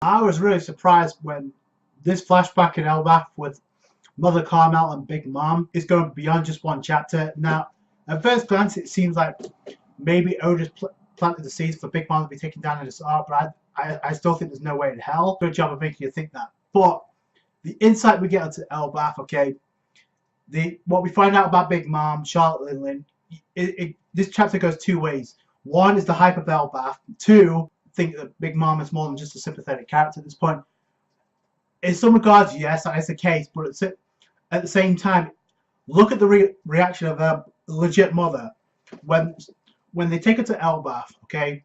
I was really surprised when this flashback in Elbaph with Mother Carmel and Big Mom is going beyond just one chapter. Now, at first glance, it seems like maybe Otis planted the seeds for Big Mom to be taken down in this arc, but I still think there's no way in hell. Good job of making you think that. But the insight we get into Elbaph, okay, what we find out about Big Mom, Charlotte, Lin Lin, this chapter goes two ways. One is the hype of Elbaph. Two, think that Big Mom is more than just a sympathetic character at this point. In some regards, yes, that is the case, but at the same time, look at the reaction of a legit mother when they take her to Elbaph. Okay,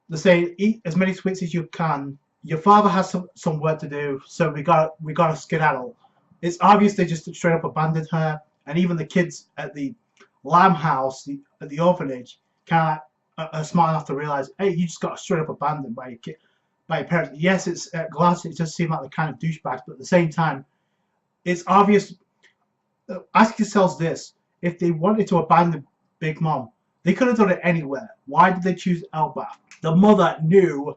they say, eat as many sweets as you can. Your father has some work to do, so we gotta skedaddle. It's obvious they just straight up abandoned her, and even the kids at the Lamb House, at the orphanage, kind of are smart enough to realize, hey, you just got straight up abandoned by your parents. Yes, it's at glance it just seems like the kind of douchebags, but at the same time, it's obvious. Ask yourselves this: if they wanted to abandon Big Mom, they could have done it anywhere. Why did they choose Elbaph? The mother knew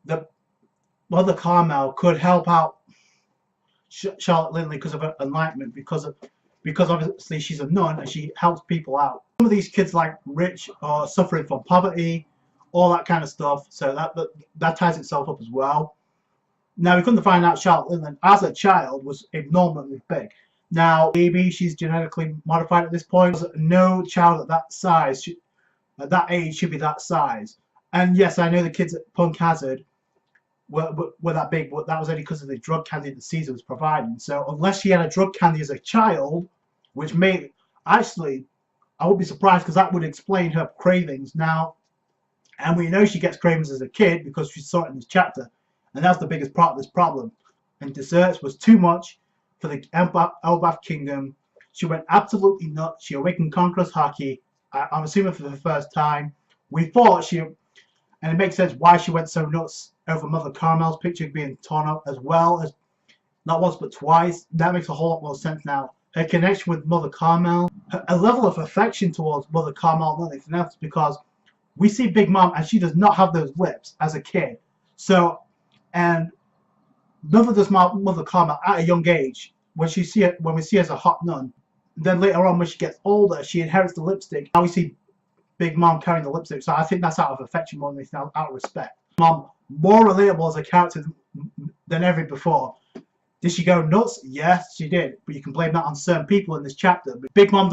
that Mother Carmel could help out Charlotte Lin Lin because of her enlightenment, because obviously she's a nun and she helps people out. Some of these kids like rich or suffering from poverty, all that kind of stuff. So that ties itself up as well. Now we couldn't find out Charlotte Lin Lin as a child was abnormally big. Now maybe she's genetically modified at this point. No child at that size, at that age, should be that size. And yes, I know the kids at Punk Hazard were that big, but that was only because of the drug candy that Caesar was providing. So unless she had a drug candy as a child, which may actually, I would be surprised because that would explain her cravings now. And we know she gets cravings as a kid because we saw it in this chapter. And that's the biggest part of this problem. And desserts was too much for the Elbaph Kingdom. She went absolutely nuts. She awakened Conqueror's Haki. I'm assuming for the first time. We thought she, and it makes sense why she went so nuts over Mother Carmel's picture being torn up, as well as not once but twice. That makes a whole lot more sense now. Her connection with Mother Carmel, a level of affection towards Mother Carmel, not anything else, because we see Big Mom and she does not have those lips as a kid. So, and neither does Mother Carmel at a young age. When we see her as a hot nun, then later on when she gets older, she inherits the lipstick. Now we see Big Mom carrying the lipstick. So I think that's out of affection more than anything else, out of respect. Mom, more relatable as a character than ever before. Did she go nuts? Yes, she did. But you can blame that on certain people in this chapter. But Big Mom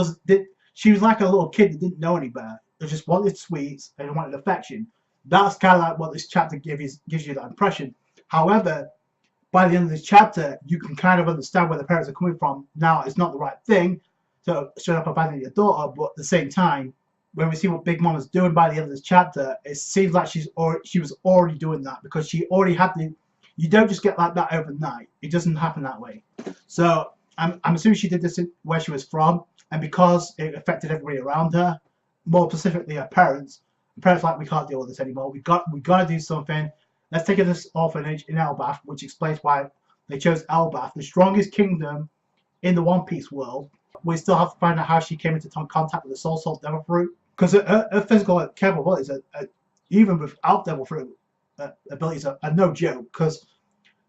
she was like a little kid that didn't know any better. They just wanted sweets and wanted affection. That's kind of like what this chapter gives you that impression. However, by the end of this chapter, you can kind of understand where the parents are coming from. Now, it's not the right thing to straight up abandon your daughter, but at the same time, when we see what Big Mom is doing by the end of this chapter, it seems like she was already doing that, because she already had the. You don't just get like that overnight. It doesn't happen that way. So I'm assuming she did this where she was from, and because it affected everybody around her, more specifically her parents. The parents like, we can't deal with this anymore. We got to do something. Let's take her to this orphanage in Elbaph, which explains why they chose Elbaph, the strongest kingdom in the One Piece world. We still have to find out how she came into contact with the Soul Salt Devil Fruit, because her physical capabilities, even without Devil Fruit abilities, are no joke. Because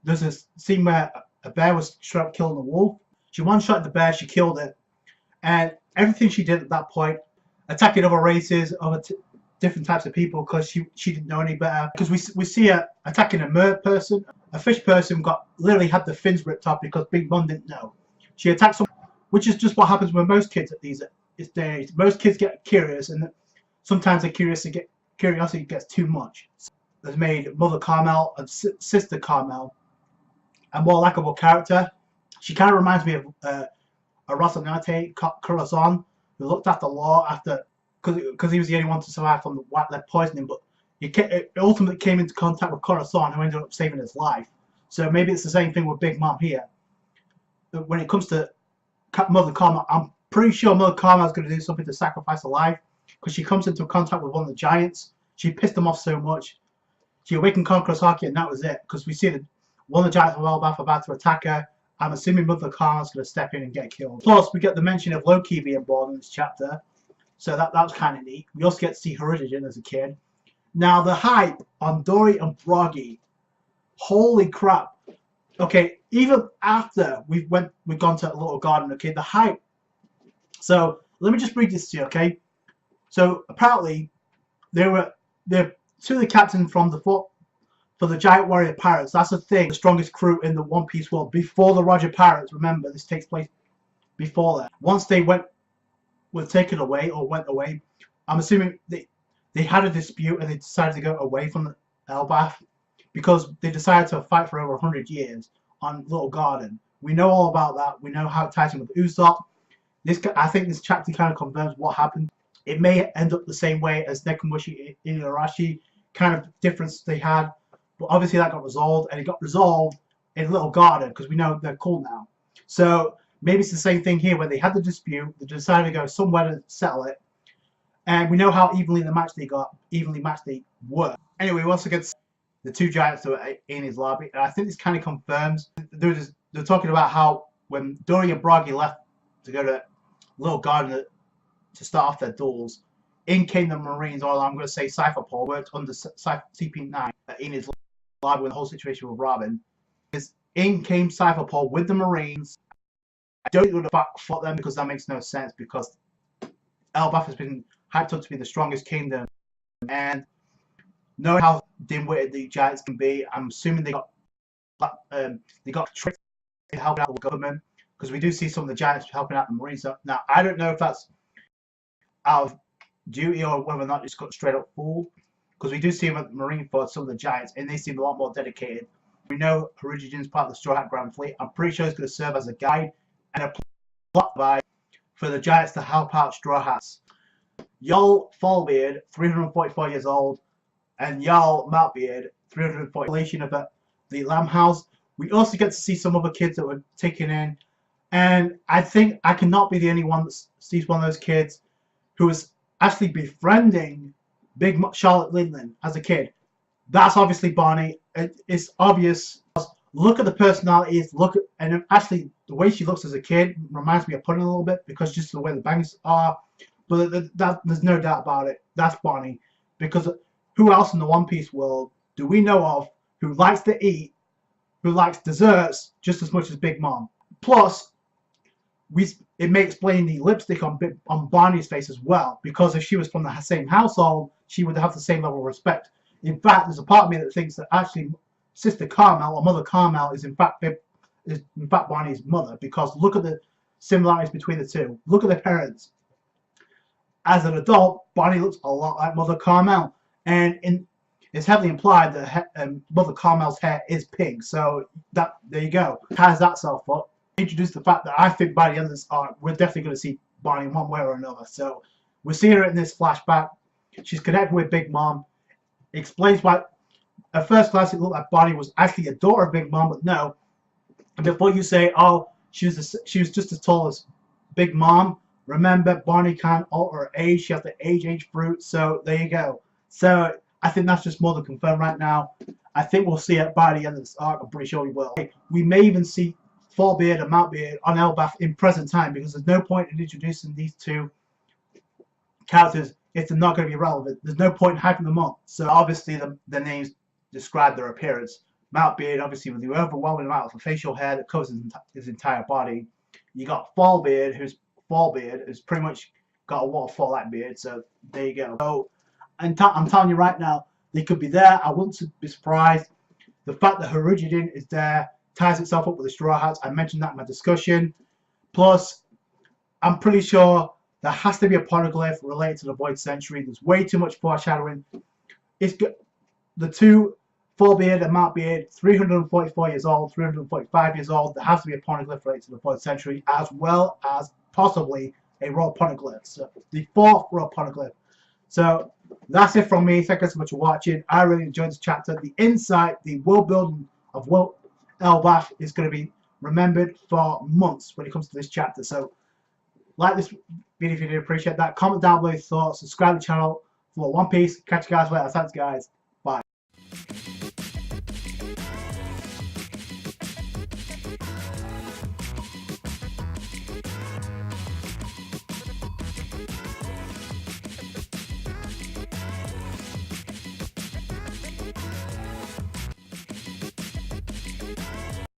there's a scene where a bear was straight up killing a wolf. She one-shot the bear, she killed it, and everything she did at that point, attacking other races, different types of people, because she didn't know any better. Because we see her attacking a mer person, a fish person literally had the fins ripped off because Big Mom didn't know. She attacked someone, which is just what happens with most kids at this stage. Most kids get curious, and sometimes the curiosity gets too much. So that's made Mother Carmel and Sister Carmel a more likable character. She kind of reminds me of a Rocinante Corazon, who looked after Law because he was the only one to survive from the white lead poisoning, but he ultimately came into contact with Corazon, who ended up saving his life. So maybe it's the same thing with Big Mom here. But when it comes to Mother Carmel, I'm pretty sure Mother Carmel is going to do something to sacrifice her life, because she comes into contact with one of the giants. She pissed them off so much. She awakened Conqueror's Haki, and that was it, because we see that one of the giants of Elbaph about to attack her. I'm assuming Mother Carmel's going to step in and get killed. Plus, we get the mention of Loki being born in this chapter. So that was kind of neat. We also get to see her origin as a kid. Now, the hype on Dory and Broggy Holy crap. Okay, even after we've gone to a little garden, okay, the hype. So let me just read this to you, okay? So apparently they're two of the captains from the for the Giant Warrior Pirates. That's the thing, the strongest crew in the One Piece world before the Roger Pirates. Remember, this takes place before that. Once they were taken away or went away, I'm assuming they had a dispute and they decided to go away from the Elbaph because they decided to fight for over 100 years on Little Garden. We know all about that. We know how it ties in with Usopp. I think this chapter kind of confirms what happened. It may end up the same way as Nekomamushi Inuyarashi, kind of difference they had, but obviously that got resolved, and it got resolved in Little Garden because we know they're cool now. So maybe it's the same thing here where they had the dispute, they decided to go somewhere to settle it, and we know how evenly matched they were. Anyway, once again, the two giants that were in his lobby, and I think this kind of confirms they're talking about how when Dory and Bragi left to go to Little Garden to start off their duels, in came the Marines, or I'm going to say Cypher Paul, worked under CP9 in his lobby when the whole situation with Robin. In came Cypher Paul with the Marines. I don't think they would have fought them because that makes no sense, because Elbaph has been hyped up to be the strongest kingdom, and knowing how dim-witted the giants can be, I'm assuming they got tricked to help out the government, because we do see some of the giants helping out the Marines. Now, I don't know if that's out of duty or whether or not it's got straight up fooled, because we do see them at the Marine Force, some of the giants, and they seem a lot more dedicated. We know Hirujiden's part of the Straw Hat Grand Fleet. I'm pretty sure it's going to serve as a guide and a plot guide for the giants to help out Straw Hats. Jarl Fallbeard, 344 years old, and Jarl Maltbeard, 340. Relation of the Lamb House. We also get to see some other kids that were taken in, and I think I cannot be the only one that sees one of those kids who was actually befriending Big Charlotte Lin Lin as a kid. That's obviously Bonney. It's obvious. Look at the personalities. And actually the way she looks as a kid reminds me of Puddin' a little bit, because just the way the bangs are. But there's no doubt about it. That's Bonney. Because who else in the One Piece world do we know of who likes to eat, who likes desserts just as much as Big Mom? Plus, it may explain the lipstick on Barney's face as well, because if she was from the same household, she would have the same level of respect. In fact, there's a part of me that thinks that actually Sister Carmel or Mother Carmel is in fact Barney's mother, because look at the similarities between the two. Look at their parents. As an adult, Barney looks a lot like Mother Carmel, and it's heavily implied that Mother Carmel's hair is pink. So there you go. Ties that self up. Introduce the fact that I think by the end of this arc, we're definitely going to see Bonney one way or another. So we're seeing her in this flashback. She's connected with Big Mom. It explains why at first glance it looked like Bonney was actually a daughter of Big Mom, but no. And before you say, oh, she was just as tall as Big Mom, remember Bonney can't alter her age. She has the age fruit. So there you go. So I think that's just more than confirmed right now. I think we'll see it by the end of this arc. I'm pretty sure we will. We may even see Fallbeard and Maltbeard on Elbaph in present time, because there's no point in introducing these two characters if they're not going to be relevant. There's no point in hyping them up. So obviously the names describe their appearance. Maltbeard, obviously, with the overwhelming amount of facial hair that covers his entire body. You got Fallbeard, who's pretty much got a waterfall-like beard. So there you go. So I'm telling you right now, they could be there. I wouldn't be surprised. The fact that Hirujiden is there ties itself up with the Straw Hats. I mentioned that in my discussion. Plus, I'm pretty sure there has to be a poneglyph related to the Void Century. There's way too much foreshadowing. It's the two, Fallbeard and Maltbeard, 344 years old, 345 years old. There has to be a poneglyph related to the Void Century, as well as possibly a royal poneglyph. So the fourth royal poneglyph. So that's it from me. Thank you so much for watching. I really enjoyed this chapter. The insight, the world building of Elbaph is going to be remembered for months when it comes to this chapter. So like this video if you did appreciate that. Comment down below your thoughts. Subscribe to the channel for One Piece. Catch you guys later. Thanks, guys.